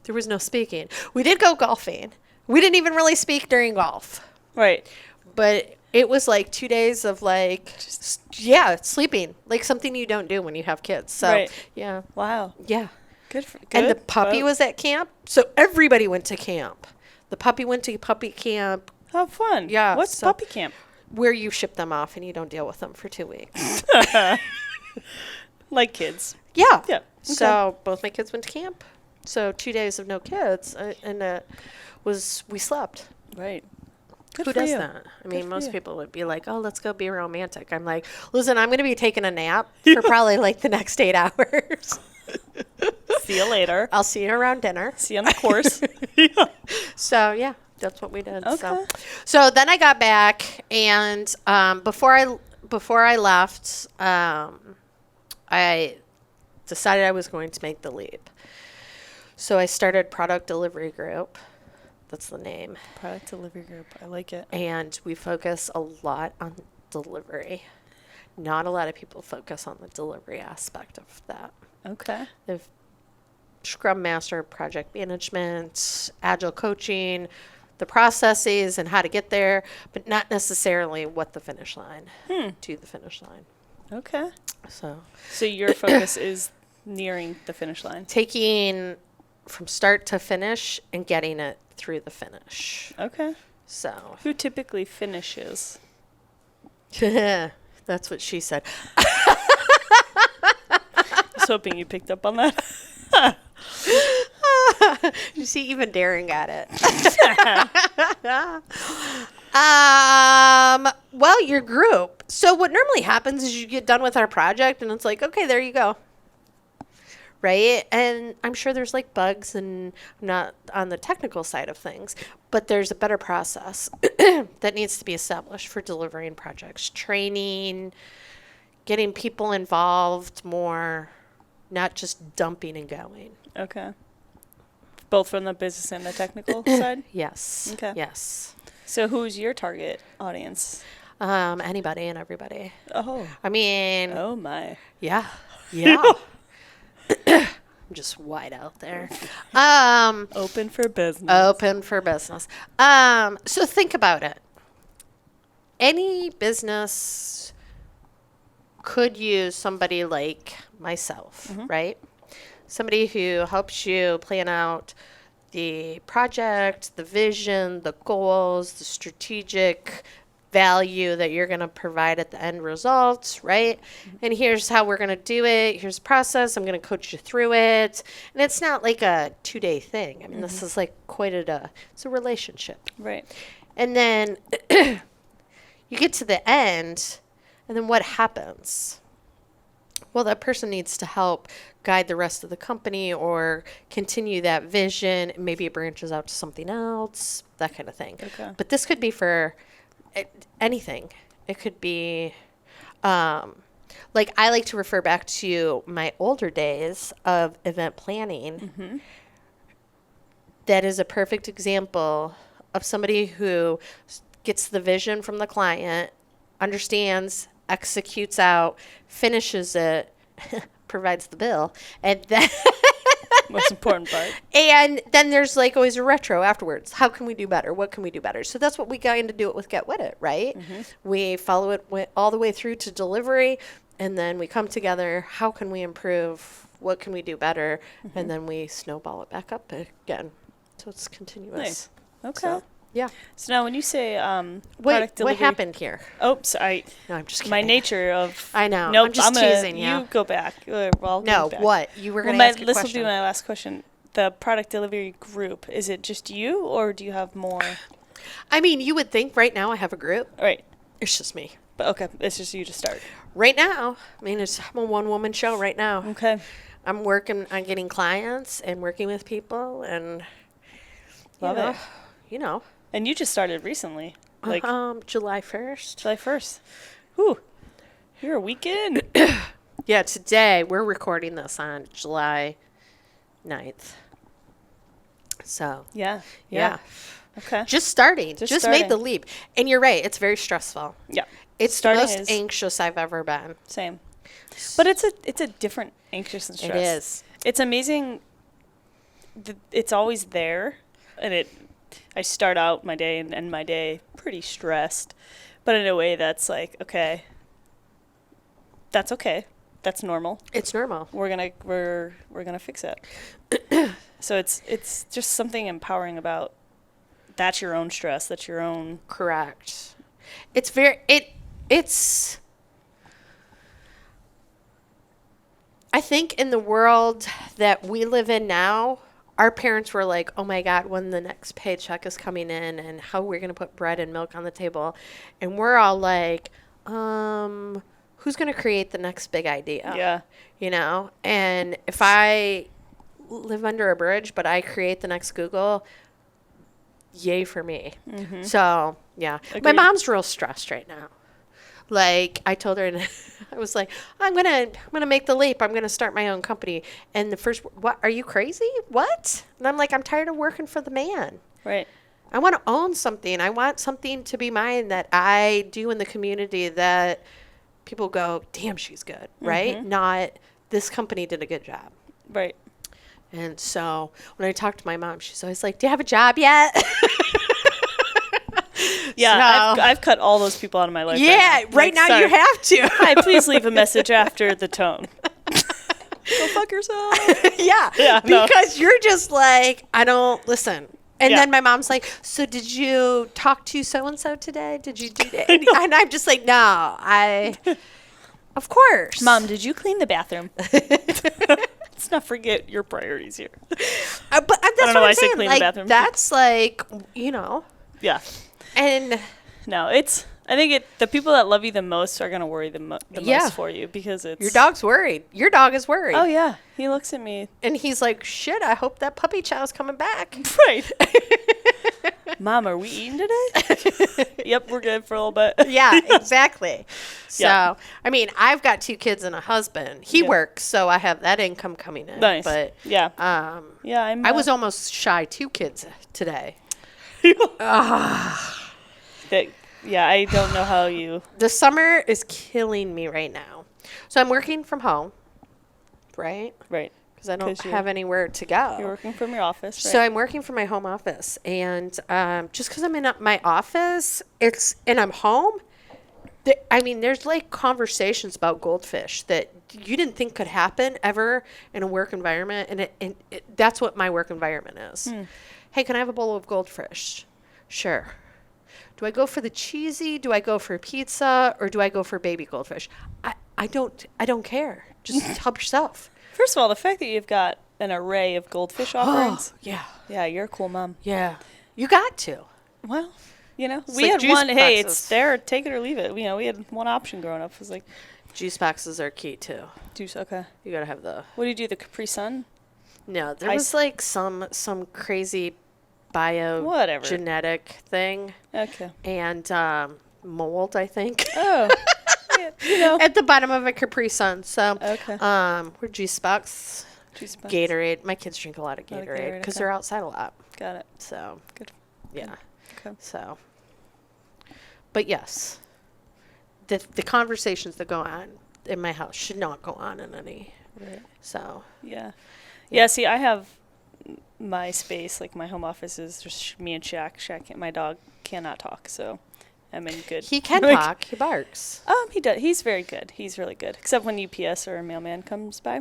There was no speaking. We did go golfing. We didn't even really speak during golf, right. but it was like 2 days of like, sleeping, like something you don't do when you have kids. So Right. yeah. Wow. Yeah. Good. For, good. And the puppy Wow. was at camp, so everybody went to camp. The puppy went to puppy camp How fun. Yeah, What's so- puppy camp? where you ship them off and you don't deal with them for 2 weeks. Like kids. Yeah. Yeah. So both my kids went to camp. So 2 days of no kids, and we slept. Right. Good Who for does you. that? I mean, for most you. people would be like, "Oh, let's go be romantic." I'm like, "Listen, I'm going to be taking a nap for probably like the next 8 hours. See you later. I'll see you around dinner." See you on the course. So yeah, that's what we did. Okay. So then I got back, and before I left, I decided I was going to make the leap. So I started Product Delivery Group. That's the name. Product delivery group. I like it. And we focus a lot on delivery. Not a lot of people focus on the delivery aspect of that. Okay. They've Scrum Master, project management, agile coaching, the processes and how to get there, but not necessarily what the finish line, to the finish line. Okay. So So your focus is nearing the finish line. taking from start to finish and getting it through the finish. Okay. So Who typically finishes? that's what she said. I was hoping you picked up on that. You see, even Darren got it. Well, your group. So what normally happens is you get done with our project and it's like, okay, there you go. right? And I'm sure there's like bugs, and I'm not on the technical side of things, but there's a better process that needs to be established for delivering projects, training, getting people involved more, not just dumping and going. Okay. Both from the business and the technical side? Yes. Okay. Yes. So who's your target audience? Anybody and everybody. Oh. I mean, Oh, my. yeah. Yeah. I'm just wide out there. Open for business. Open for business. So think about it. Any business could use somebody like myself, right? Somebody who helps you plan out the project, the vision, the goals, the strategic value that you're going to provide at the end results, right? And here's how we're going to do it. Here's the process. I'm going to coach you through it. And it's not like a 2-day thing. I mean, this is like it's a relationship. Right. And then you get to the end, and then what happens? Well, that person needs to help guide the rest of the company or continue that vision. Maybe it branches out to something else, that kind of thing. Okay. But this could be for anything. It could be, like I like to refer back to my older days of event planning. That is a perfect example of somebody who gets the vision from the client, understands, executes out, finishes it, provides the bill, and then Most important part. and then there's like always a retro afterwards. How can we do better? What can we do better? So that's what we got to do it with Get With It, right? We follow it all the way through to delivery, and then we come together. How can we improve? What can we do better? And then we snowball it back up again. So it's continuous. Nice. Okay. So, yeah. So now when you say Wait, product delivery. what happened here? Oh, sorry. No, I'm just kidding. My nature of. I know. Nope, I'm just gonna, teasing you. You go back. I'll No, go back. what? You were Well, going to ask a this will question. be my last question. The product delivery group, is it just you or do you have more? I mean, you would think right now I have a group. Right. It's just me. But okay, it's just you to start. Right now, I mean, I'm a one-woman show right now. Okay. I'm working on getting clients and working with people, and Love it. You know, And you just started recently. Like July 1st. July 1st. Whew. You're a week in. Yeah, today we're recording this on July 9th. So, Yeah. yeah. Okay. Just starting. Just Just starting. made the leap. And you're right, it's very stressful. Yeah. It's Starting the most is- anxious I've ever been. Same. But it's a different anxious and stress. It is. It's amazing. It's always there, and I start out my day and end my day pretty stressed, but in a way that's like, okay, that's okay, that's normal. It's normal. We're gonna fix it. So it's just something empowering about that's your own stress, that's your own. Correct. It's I think in the world that we live in now, our parents were like, oh my God, when the next paycheck is coming in and how we're going to put bread and milk on the table. And we're all like, who's going to create the next big idea? Yeah. You know? And if I live under a bridge, but I create the next Google, yay for me. So, yeah. My Agreed. mom's real stressed right now. Like I told her, and I was like, I'm gonna make the leap. I'm gonna start my own company. And the first, what? Are you crazy? What? And I'm like, I'm tired of working for the man. Right. I want to own something. I want something to be mine that I do in the community that people go, damn, she's good, right? Not this company did a good job. Right. And so when I talk to my mom, she's always like, do you have a job yet? Yeah, So- I've cut all those people out of my life. Yeah, right right now, now you have to. Hi, please leave a message after the tone. Go fuck yourself. Yeah, Yeah, no. because you're just like, I don't listen. And Yeah. then my mom's like, so did you talk to so-and-so today? Did you do that? And I'm just like, no, of course. Mom, did you clean the bathroom? Let's not forget your priorities here. But that's don't know what why I I'm said saying. clean the Like, bathroom. that's like, Yeah. and No, it's, I think the people that love you the most are gonna worry the Yeah. most for you because it's Your dog's worried. Your dog is worried. Oh yeah, he looks at me. And he's like, shit, I hope that puppy chow's coming back. Right. Mom, are we eating today? Yep, we're good for a little bit. Yeah, exactly. So, Yeah. I mean, I've got 2 kids and a husband. He Yeah. works, so I have that income coming in. Nice. But Yeah. yeah, I'm. I was almost shy 2 kids today. Yeah, I don't know how you. The summer is killing me right now. So I'm working from home, right? Right. Because I don't 'Cause have anywhere to go. You're working from your office, right? So I'm working from my home office, and just because I'm in my office, and I'm home. I mean, there's like conversations about goldfish that you didn't think could happen ever in a work environment, and that's what my work environment is. Hey, can I have a bowl of goldfish? Sure. Do I go for the cheesy? Do I go for pizza, or do I go for baby goldfish? I don't care. Just help yourself. First of all, the fact that you've got an array of goldfish offerings. Yeah. Yeah, you're a cool mom. Yeah. You got to. Well, we like had juice one. Hey, boxes. it's there. Take it or leave it. We had one option growing up. It was like Juice boxes are key too. juice. Okay. You gotta have the. What do you do? The Capri Sun? No, there Ice- was like some crazy bio Whatever. genetic thing Okay. and mold, I think, Oh. Yeah, at the bottom of a Capri Sun. So Okay. we're juice box, Juice box. Gatorade. My kids drink a lot of Lot of Gatorade Gatorade, because okay. they're outside a lot. Got it. So Good. yeah. Okay. So, but yes, the conversations that go on in my house should not go on in any. Right. So Yeah. Yeah. Yeah. See, I have my space. Like my home office is just me and Shaq. My dog cannot talk, so I'm in good. he can like, talk. He barks. He does. He's very good. He's really good. Except when UPS or a mailman comes by,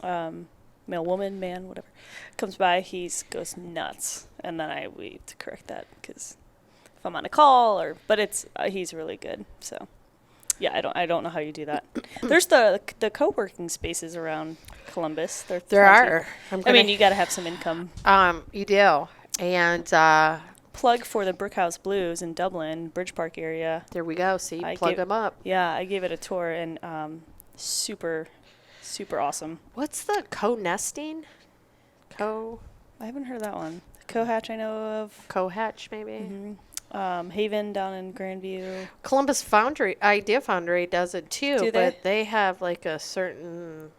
mailwoman, man, whatever, comes by, goes nuts, and then we have to correct that because if I'm on a call but he's really good. So, yeah, I don't know how you do that. There's the co-working spaces around Columbus. There plenty. are. I mean, you got to have some income. You do, and Plug for the Brookhouse Blues in Dublin, Bridge Park area. there we go. See, I plug gave- them up. Yeah, I gave it a tour and super awesome. What's the co-nesting? I haven't heard of that one. Co-hatch I know of. Co-hatch maybe. Haven down in Grandview. Columbus Idea Foundry does it too, Do they? but they have like a certain.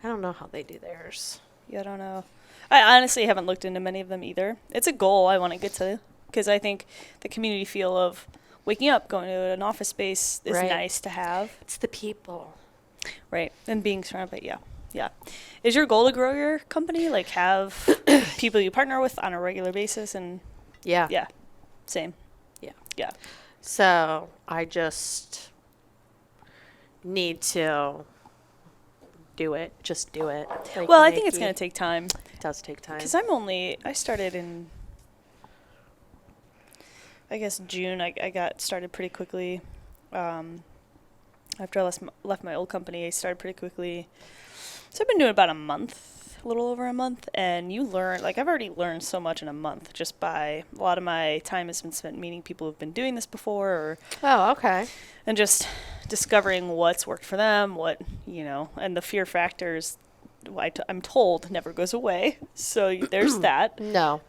I don't know how they do theirs. Yeah, I don't know. I honestly haven't looked into many of them either. It's a goal I want to get to because I think the community feel of waking up, going to an office space is Right. nice to have. It's the people. Right. And being surrounded by, yeah. Is your goal to grow your company? Like have people you partner with on a regular basis and Yeah. same. Yeah. Yeah. So I just need to do it. Just do it. Like Well, I think it's Nike. going to take time. It does take time. Because I started in, I guess, June. I got started pretty quickly. After I left my old company, I started pretty quickly. So I've been doing about a little over a month. And you learn, like I've already learned so much in a month just by, a lot of my time has been spent meeting people who've been doing this before Oh, okay. and just discovering what's worked for them, and the fear factors, I'm told, never goes away. So there's that. No.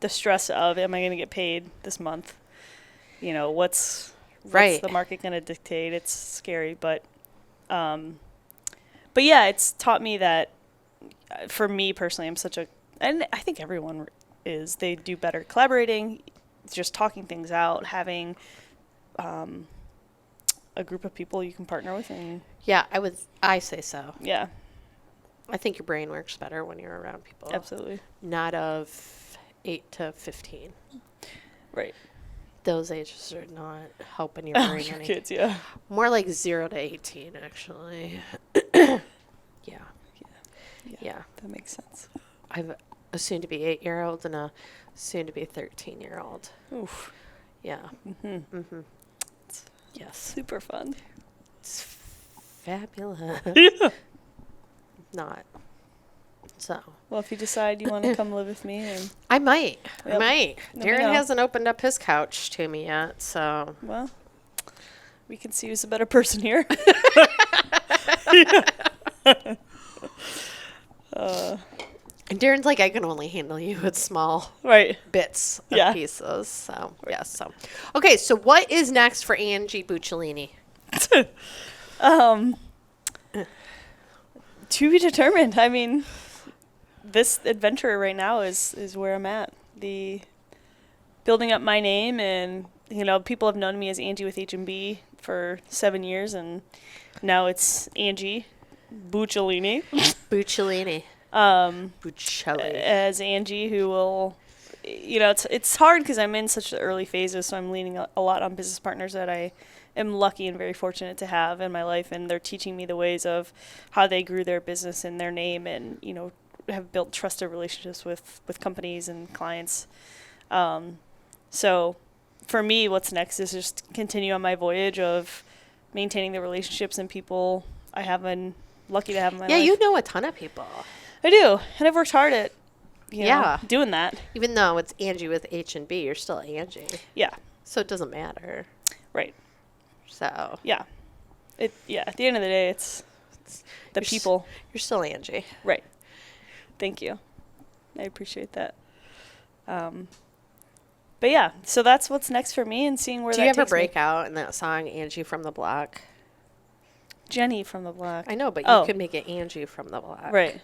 The stress of, am I going to get paid this month? What's Right. the market going to dictate? It's scary, but yeah, it's taught me that for me personally, and I think everyone is, they do better collaborating, just talking things out, having a group of people you can partner with, and Yeah, I say so. yeah, I think your brain works better when you're around people. absolutely. Not of 8 to 15. Right. Those ages are not helping your Oh, brain your any. kids, yeah. More like 0 to 18, actually. Yeah. Yeah. That makes sense. I have a soon-to-be 8-year-old and a soon-to-be 13-year-old. Oof. Yeah. Mm-hmm. Mm-hmm. Yes. Super fun. It's fabulous. Yeah. Not. So Well, if you decide you want to come live with me, and I might. I Yep. might. Let me Darren know. hasn't opened up his couch to me yet, so well, we can see who's a better person here. and Darren's like, I can only handle you with small Right. bits of Yeah. pieces. So yes. So okay. So what is next for Angie Buccilli? To be determined. I mean, this adventure right now is where I'm at. The building up my name, and people have known me as Angie with H&B for 7 years, and now it's Angie Buccilli. Buccilli. Um, Buccilli. as Angie, who will, it's hard because I'm in such the early phases, so I'm leaning a lot on business partners that I am lucky and very fortunate to have in my life, and they're teaching me the ways of how they grew their business and their name, and have built trusted relationships with companies and clients. So for me, what's next is just continue on my voyage of maintaining the relationships and people I have been lucky to have in my life. You know a ton of people. I do, and I've worked hard at Yeah. doing that. Even though it's Angie with H&B, you're still Angie. Yeah, So it doesn't matter. right. So Yeah. At the end of the day, it's the You're s- people. you're still Angie. Right. Thank you. I appreciate that. But yeah, so that's what's next for me, and seeing where Do that you ever takes me. break out in that song Angie from the Block? Jenny from the Block. I know, but you Oh. could make it Angie from the Block. Right.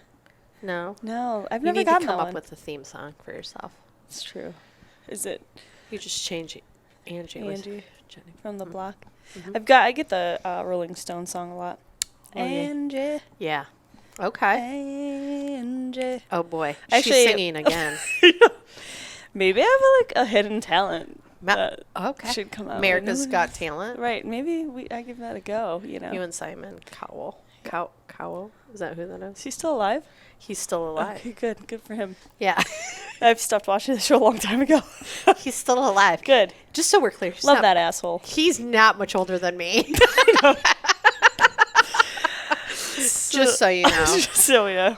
No. No, I've You never need to gotten come that up one. with a theme song for yourself. It's true. Is it You just change it. Angie. with Angie Jenny. from the Block? Mhm. I get the Rolling Stone song a lot. Oh, yeah. Angie. Yeah. Okay. Angie. Oh boy. Actually- She's singing again. Maybe I have a hidden talent that Okay. should come out. America's Nobody- Got Talent. Right. Maybe I give that a go. You and Simon Cowell. Cowell? Is that who that Is is? he still alive? He's still alive. Okay, good. Good for him. Yeah. I've stopped watching the show a long time ago. He's still alive. Good. Just so we're clear. he's Love not- that asshole. He's not much older than me. Just so you know. So yeah.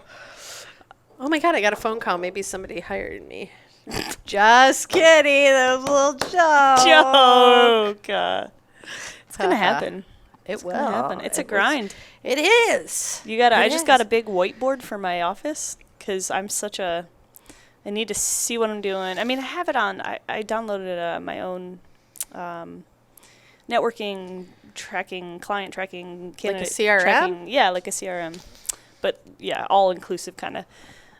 Oh my God, I got a phone call. Maybe somebody hired me. Just kidding. That was a little joke. Joke. It's gonna happen. It It's will. gonna happen. It's a It was- grind. It is. I It just got a is. big whiteboard for my office because I need to see what I'm doing. I mean, I have it on. I downloaded my own networking tracking, client tracking, candidate CRM? tracking. Yeah, like a CRM. But yeah, all inclusive kind of.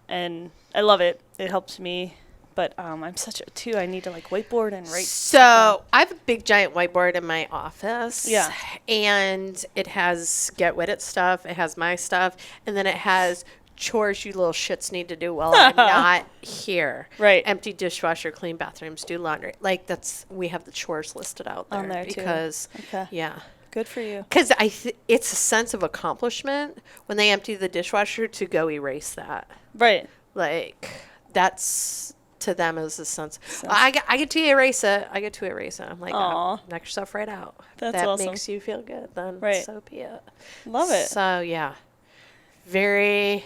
And I love it. It helps me. But I'm such a too. I need to like whiteboard and write. So I have a big giant whiteboard in my office. Yeah. And it has Get With It stuff. It has my stuff. And then it has chores you little shits need to do while I'm not here. Right. Empty dishwasher, clean bathrooms, do laundry. Like we have the chores listed out there. On there, too. Because, Okay. yeah. Good for you. Because it's a sense of accomplishment when they empty the dishwasher to go erase that. Right. Like, that's to them as a sense. I get to erase it. I get to erase it. I'm like, Aw. knock yourself right out. That's that awesome. makes you feel good. Then Right. so be it. Love it. So, yeah. Very,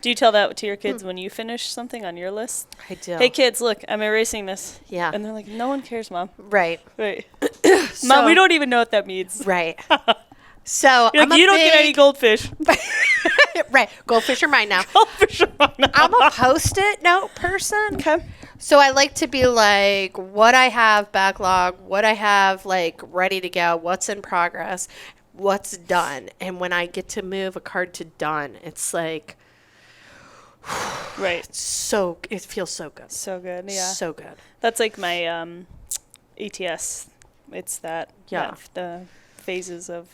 Do you tell that to your kids when you finish something on your list? I do. Hey kids, look, I'm erasing this. Yeah. And they're like, no one cares, Mom. Right. Right. So- Mom, we don't even know what that means. Right. So, You're I'm like, a you don't get any big- goldfish. Right. Goldfish are mine now. Goldfish are mine now. I'm a post-it note person. Okay. So I like to be like what I have backlog, what I have like ready to go, what's in progress, what's done. And when I get to move a card to done, it's like Right. it feels so good. So good. Yeah. So good. That's like my ATS. It's that. Yeah. The phases of.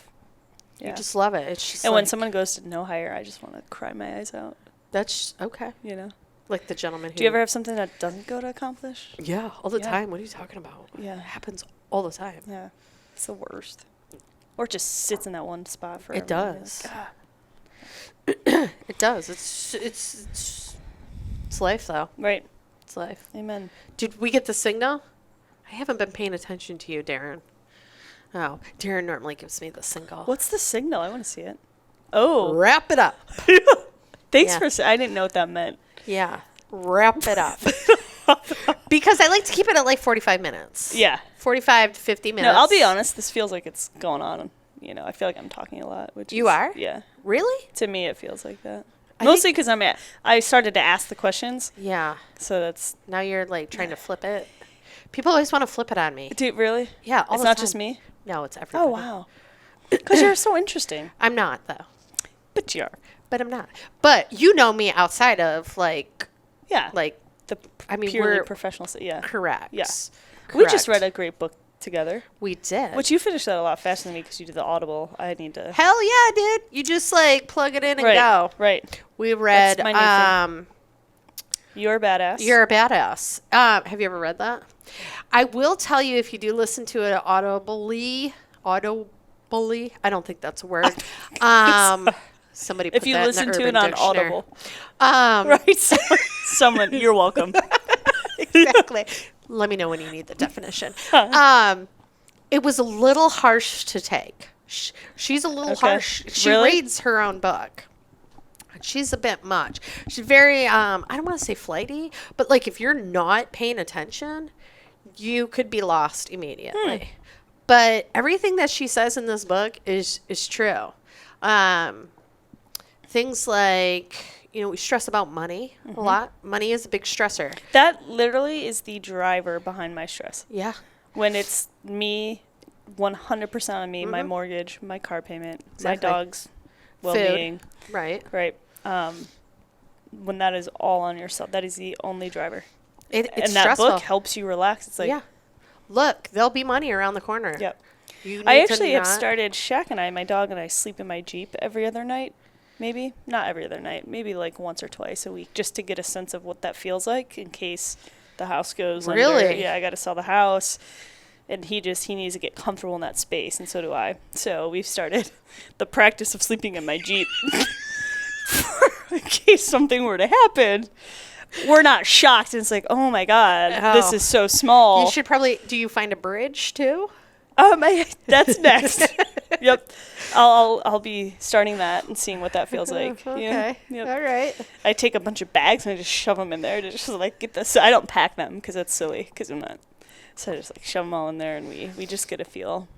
Yeah. You just love it. It's just And when like, someone goes to no hire, I just want to cry my eyes out. that's okay. You know. Like the gentleman who Do you ever have something that doesn't go to accomplish? Yeah, all the Yeah. time. What are you talking about? Yeah. It happens all the time. Yeah. It's the worst. Or it just sits in that one spot forever. It does. It does. It's life though. Right. It's life. Amen. Did we get the signal? I haven't been paying attention to you, Darren. Oh, Darren normally gives me the signal. What's the signal? I want to see it. Oh. Wrap it up. Thanks Yeah. for. I didn't know what that meant. Yeah. Wrap it up. Because I like to keep it at like 45 minutes. Yeah. 45 to 50 minutes. No, I'll be honest. This feels like it's going on. I feel like I'm talking a lot. Which You are? Yeah. Really? To me, it feels like that. I Mostly because I started to ask the questions, Yeah. so that's. Now you're like trying to flip it. People always want to flip it on me. Dude, really? Yeah, all It's the not time. just me. No, it's everybody. Oh wow. Because you're so interesting. I'm not though. But you are. But I'm not. But you know me outside of like Yeah. The I mean, purely we're professional. Yeah. correct. Yeah. We just Correct. read a great book together. We did. Which you finished that a lot faster than me because you did the Audible. I need to. Hell yeah, dude. You just like plug it in and Right. go. Right. We read my new thing. You're a badass. You're a Badass. Have you ever read that? I will tell you if you do listen to it audibly, I don't think that's a word. Somebody put If you that listen in the to it Urban on Dictionary. Audible. Right. Someone. You're welcome. Exactly. Let me know when you need the definition. It was a little harsh to take. She's a little Okay. harsh. She Really? reads her own book. She's a bit much. She's very, I don't want to say flighty, but like if you're not paying attention, you could be lost immediately. But everything that she says in this book is true. Things like, we stress about money a lot. Money is a big stressor. That literally is the driver behind my stress. Yeah. When it's me, 100% on me, my mortgage, my car payment, my Exactly. dog's well-being. Right. Right. When that is all on yourself, that is the only driver. It's and that stressful. book helps you relax. It's like, yeah. Look, there'll be money around the corner. Yep. You I need to actually have not- started, Shaq and I, my dog and I, sleep in my Jeep every other night. Maybe. Not every other night. Maybe like once or twice a week, just to get a sense of what that feels like in case the house goes under. Really? Yeah, I got to sell the house. And he needs to get comfortable in that space, and so do I. So we've started the practice of sleeping in my Jeep. In case something were to happen, we're not shocked. And it's like, oh my God, this Oh. is so small. You should probably. Do you find a bridge too? That's next. Yep. I'll be starting that and seeing what that feels like. Okay. Yeah. Yep. All right. I take a bunch of bags and I just shove them in there to just like get this. I don't pack them because that's silly because I'm not. So I just like shove them all in there and we just get a feel.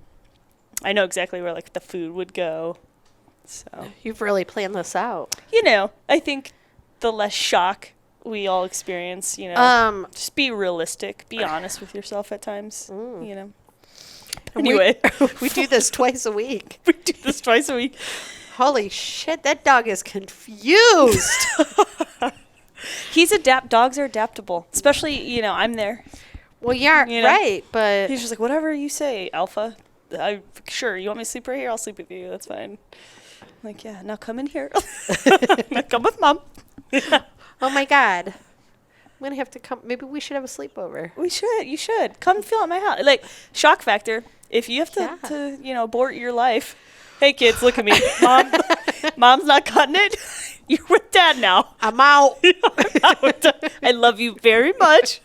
I know exactly where like the food would go. So, You've really planned this out. I think the less shock we all experience, just be realistic, be honest with yourself at times, And Anyway, we do this twice a week. we do this twice a week. Holy shit, that dog is confused. Dogs are adaptable, especially, I'm there. Well, yeah, You know? right, but He's just like, whatever you say, Alpha. Sure, you want me to sleep right here? I'll sleep with you. That's fine. I'm like, yeah, now come in here. Now come with Mom. oh my God. I'm going to have to come. Maybe we should have a sleepover. You should. Come fill out my house. Like, shock factor. If you have Yeah. to abort your life. Hey, kids, look at me. Mom's not cutting it. You're with Dad now. I'm out. I love you very much.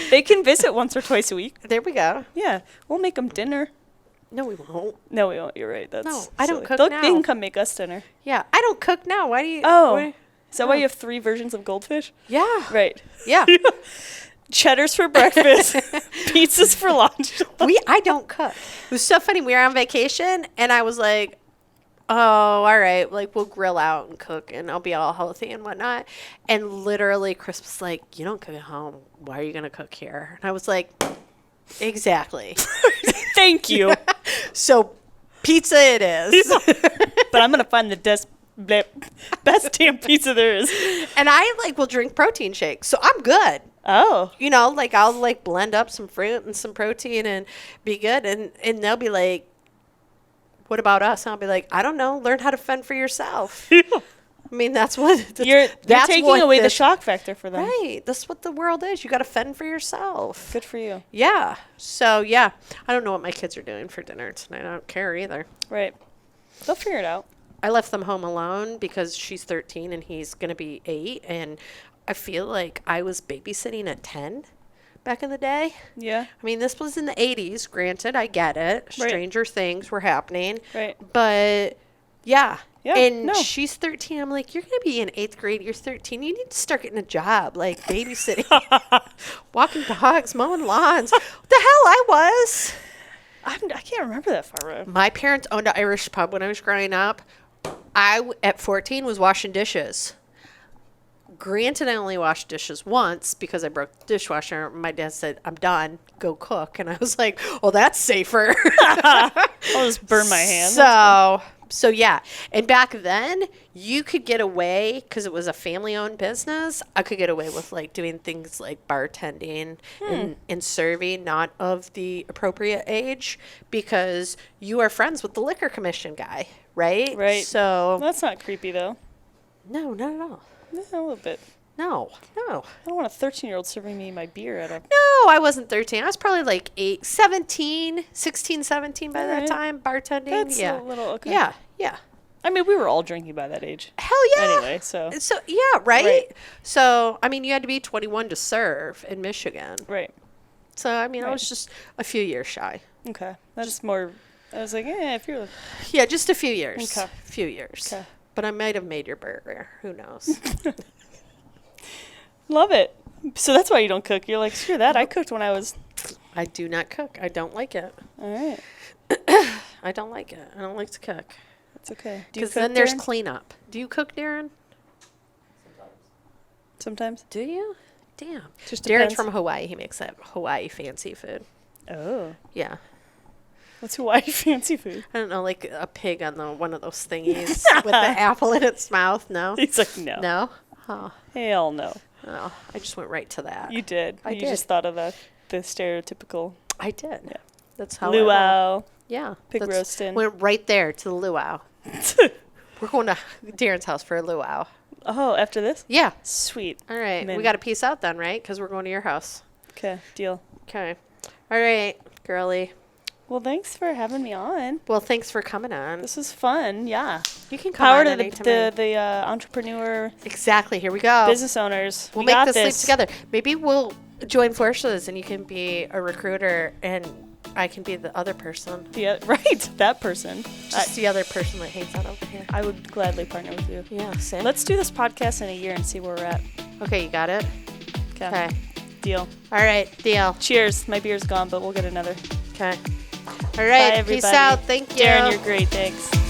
They can visit once or twice a week. There we go. Yeah, we'll make them dinner. No, we won't. No, we won't. You're right. That's No, I don't silly. cook They now. can come make us dinner. Yeah, I don't cook now. Why do you? Oh, why- is that why you have 3 versions of goldfish? Yeah. Right. Yeah. Cheddars for breakfast, pizzas for lunch. I don't cook. It was so funny. We were on vacation, and I was like, oh, all right. Like, we'll grill out and cook, and I'll be all healthy and whatnot. And literally, Chris was like, you don't cook at home. Why are you going to cook here? And I was like, exactly. Thank you. So, pizza it is. But I'm going to find the best damn pizza there is. And I, will drink protein shakes. So, I'm good. Oh. I'll, blend up some fruit and some protein and be good. And they'll be like, what about us? And I'll be like, I don't know. Learn how to fend for yourself. I mean, that's what... You're that's taking what away the shock factor for them. Right. That's what the world is. You got to fend for yourself. Good for you. Yeah. So, yeah. I don't know what my kids are doing for dinner tonight. I don't care either. Right. They'll figure it out. I left them home alone because she's 13 and he's going to be 8. And I feel like I was babysitting at 10 back in the day. Yeah. I mean, this was in the 80s. Granted, I get it. Right. Stranger things were happening. Right. But Yeah. Yeah, And no. she's 13. I'm like, you're going to be in 8th grade. You're 13. You need to start getting a job, like babysitting, walking dogs, mowing lawns. What the hell I was. I can't remember that far around. My parents owned an Irish pub when I was growing up. At 14, was washing dishes. Granted, I only washed dishes once because I broke the dishwasher. My dad said, I'm done. Go cook. And I was like, well, that's safer. I'll just burn my hands. So yeah. And back then, you could get away, because it was a family-owned business, I could get away with, like, doing things like bartending and serving, not of the appropriate age, because you are friends with the liquor commission guy, right? Right. So, That's not creepy, though. no, not at all. Yeah, a little bit. No. I don't want a 13-year-old serving me my beer at a... No, I wasn't 13. I was probably like 17 by that Alright. time, bartending. That's yeah. a little... Okay. Yeah. I mean, we were all drinking by that age. Hell yeah. Anyway, so... So, yeah, right? So, I mean, you had to be 21 to serve in Michigan. Right. So, I mean, I Right. was just a few years shy. Okay. That's more... I was like, if you're... Yeah, just a few years. Okay. Few years. Okay. But I might have made your burger. Who knows? Love it. So that's why you don't cook. You're like, screw that. I cooked when I was... I do not cook. I don't like it. All right. I don't like it. I don't like to cook. That's okay. Do you Because cook, then there's Darren? cleanup. Do you cook, Darren? Sometimes. Do you? Damn. Just Darren's depends. from Hawaii. He makes that Hawaii fancy food. Oh. Yeah. What's Hawaii fancy food? I don't know, like a pig on one of those thingies with the apple in its mouth. No? He's like, no. No? Oh, Hell no. oh, I just went right to that. You did. I you did. just thought of the stereotypical I did. Yeah. That's how I roll. luau. Yeah. Pig that's- roasting. Went right there to the luau. We're going to Darren's house for a luau. Oh, after this? Yeah. Sweet. All right. Man. We got to peace out then, right? Because we're going to your house. Okay, deal. Okay. All right, girly. Well, thanks for having me on. Well, thanks for coming on. This was fun. Yeah. You can come Power on to anytime. the entrepreneur Exactly. Here we go. business owners. We'll we got make this leap this together. Maybe we'll join forces and you can be a recruiter and I can be the other person. Right, that person. Just the other person that hangs out over here. I would gladly partner with you. Yeah, same. Let's do this podcast in a year and see where we're at. Okay, you got it? Okay. Deal. All right, deal. Cheers. My beer's gone, but we'll get another. Okay. All right, Bye, peace everybody. out. Thank you. Darren, you're great. Thanks.